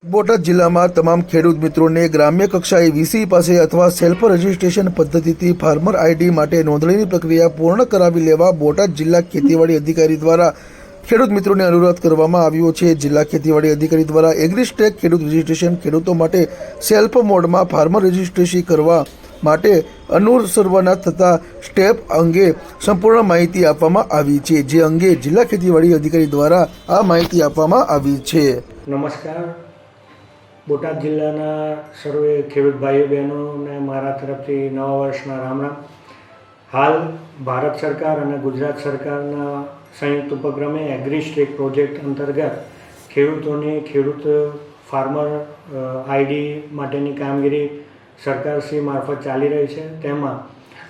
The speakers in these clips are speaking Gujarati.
બોટાદ જિલ્લામાં તમામ ખેડૂત મિત્રોને ગ્રામ્ય કક્ષાએ વીસી પાસે અથવા સેલ્ફ રજિસ્ટ્રેશન પદ્ધતિથી ફાર્મર આઈડી માટે નોંધણીની પ્રક્રિયા પૂર્ણ કરાવી લેવા બોટાદ જિલ્લા ખેતીવાડી અધિકારી દ્વારા ખેડૂત મિત્રોને અનુરોધ કરવામાં આવ્યો છે। જિલ્લા ખેતીવાડી અધિકારી દ્વારા એગ્રીસ્ટેક ખેડૂત રજિસ્ટ્રેશન ખેડૂતો માટે સેલ્ફ મોડમાં ફાર્મર રજિસ્ટ્રેશન કરવા માટે અનુસરવાના થતા સ્ટેપ અંગે સંપૂર્ણ માહિતી આપવામાં આવી છે, જે અંગે જિલ્લા ખેતીવાડી અધિકારી દ્વારા આ માહિતી આપવામાં આવી છે। નમસ્કાર। બોટાદ જિલ્લાના સર્વે ખેડૂત ભાઈઓ બહેનોને મારા તરફથી નવા વર્ષના રામ રામ। હાલ ભારત સરકાર અને ગુજરાત સરકારના સંયુક્ત ઉપક્રમે એગ્રીસ્ટેક પ્રોજેક્ટ અંતર્ગત ખેડૂતોની ખેડૂત ફાર્મર આઈડી માટેની કામગીરી સરકારશ્રી મારફત ચાલી રહી છે। તેમાં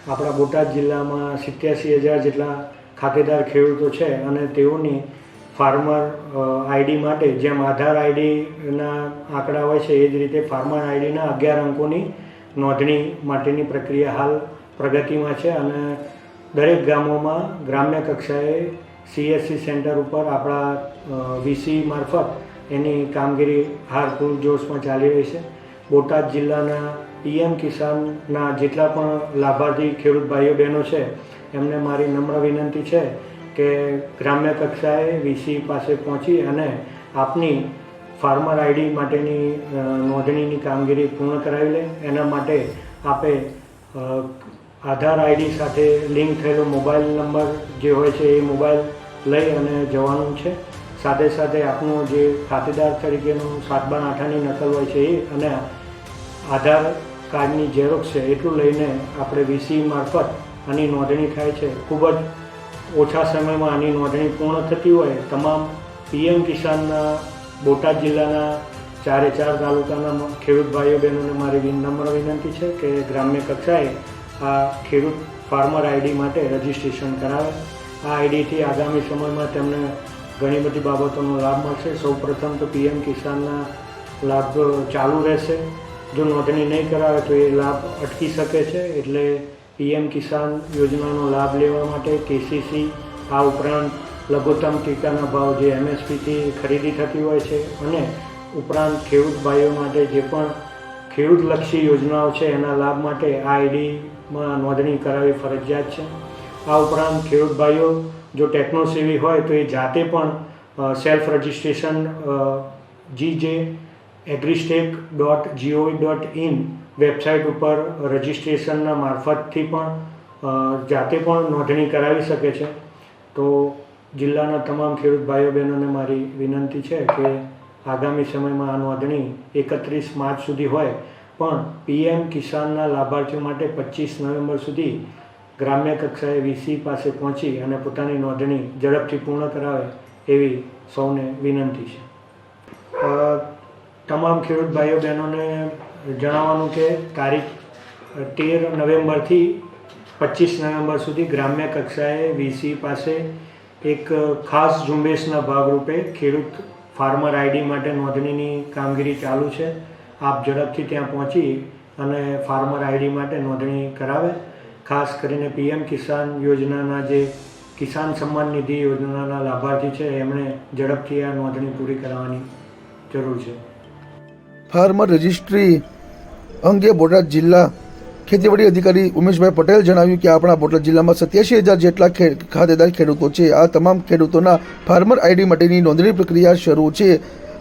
આપણા બોટાદ જિલ્લામાં 87,000 જેટલા ખાતેદાર ખેડૂતો છે અને તેઓની ફાર્મર આઈડી માટે જેમ આધાર આઈડીના આંકડા હોય છે એ જ રીતે ફાર્મર આઈડીના 11 અંકોની નોંધણી માટેની પ્રક્રિયા હાલ પ્રગતિમાં છે અને દરેક ગામોમાં ગ્રામ્ય કક્ષાએ CSC સેન્ટર ઉપર આપણા વીસી મારફત એની કામગીરી હાલ પૂરજોશમાં ચાલી રહી છે। બોટાદ જિલ્લાના PM કિસાનના જેટલા પણ લાભાર્થી ખેડૂત ભાઈઓ બહેનો છે એમને મારી નમ્ર વિનંતી છે કે ગ્રામ્ય કક્ષાએ વીસી પાસે પહોંચી અને આપની ફાર્મર આઈડી માટેની નોંધણીની કામગીરી પૂર્ણ કરાવી લે। એના માટે આપે આધાર આઈડી સાથે લિંક થયેલો મોબાઈલ નંબર જે હોય છે એ મોબાઈલ લઈ અને જવાનું છે। સાથે સાથે આપનું જે ખાતેદાર તરીકેનું 7/8ની નકલ હોય છે એ અને આધાર કાર્ડની ઝેરોક્ષ છે એટલું લઈને આપણે વીસી મારફત આની નોંધણી થાય છે। ખૂબ જ ઓછા સમયમાં આની નોંધણી પૂર્ણ થતી હોય તમામ PM કિસાનના બોટાદ જિલ્લાના 4 તાલુકાના ખેડૂત ભાઈઓ બહેનોને મારી નમ્ર વિનંતી છે કે ગ્રામ્ય કક્ષાએ આ ખેડૂત ફાર્મર આઈડી માટે રજિસ્ટ્રેશન કરાવે। આ આઈડીથી આગામી સમયમાં તેમને ઘણી બધી બાબતોનો લાભ મળશે। સૌપ્રથમ તો PM કિસાનના લાભ ચાલુ રહેશે। જો નોંધણી નહીં કરાવે તો એ લાભ અટકી શકે છે। એટલે PM કિસાન યોજનાનો લાભ લેવા માટે KCC આ ઉપરાંત લઘુત્તમ ટેકાના ભાવ જે MSPથી ખરીદી થતી હોય છે અને ઉપરાંત ખેડૂત ભાઈઓ માટે જે પણ ખેડૂતલક્ષી યોજનાઓ છે એના લાભ માટે આ આઈડીમાં નોંધણી કરાવવી ફરજિયાત છે। આ ઉપરાંત ખેડૂત ભાઈઓ જો ટેકનોસેવી હોય તો એ જાતે પણ સેલ્ફ રજિસ્ટ્રેશન agristek.gov.in વેબસાઇટ ઉપર રજિસ્ટ્રેશનના મારફતથી પણ જાતે પણ નોંધણી કરાવી શકે છે। તો જિલ્લાના તમામ ખેડૂત ભાઈઓ બહેનોને મારી વિનંતી છે કે આગામી સમયમાં આ નોંધણી 31 માર્ચ સુધી હોય પણ PM કિસાનના લાભાર્થીઓ માટે 25 નવેમ્બર સુધી ગ્રામ્ય કક્ષાએ વીસી પાસે પહોંચી અને પોતાની નોંધણી ઝડપથી પૂર્ણ કરાવે એવી સૌને વિનંતી છે। તમામ ખેડૂત ભાઈઓ બહેનોને જણાવવાનું કે તારીખ 13 નવેમ્બરથી 25 નવેમ્બર સુધી ગ્રામ્ય કક્ષાએ વીસી પાસે એક ખાસ ઝુંબેશના ભાગરૂપે ખેડૂત ફાર્મર આઈડી માટે નોંધણીની કામગીરી ચાલુ છે। આપ ઝડપથી ત્યાં પહોંચી અને ફાર્મર આઈડી માટે નોંધણી કરાવે। ખાસ કરીને PM કિસાન યોજનાના જે કિસાન સન્માન નિધિ યોજનાના લાભાર્થી છે એમણે ઝડપથી આ નોંધણી પૂરી કરાવવાની જરૂર છે। ફાર્મર રજિસ્ટ્રી અંગે બોટાદ જિલ્લા ખેતીવાડી અધિકારી ઉમેશભાઈ પટેલ જણાવ્યું કે આપણા બોટાદ જિલ્લામાં 87,000 જેટલા ખાતેદાર ખેડૂતો છે। આ તમામ ખેડૂતોના ફાર્મર આઈડી માટેની નોંધણી પ્રક્રિયા શરૂ છે।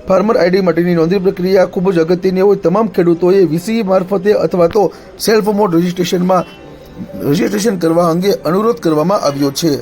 ફાર્મર આઈડી માટેની નોંધણી પ્રક્રિયા ખૂબ જ અગત્યની હોય તમામ ખેડૂતોએ વીસી મારફતે અથવા તો સેલ્ફ મોડ રજિસ્ટ્રેશન કરવા અંગે અનુરોધ કરવામાં આવ્યો છે।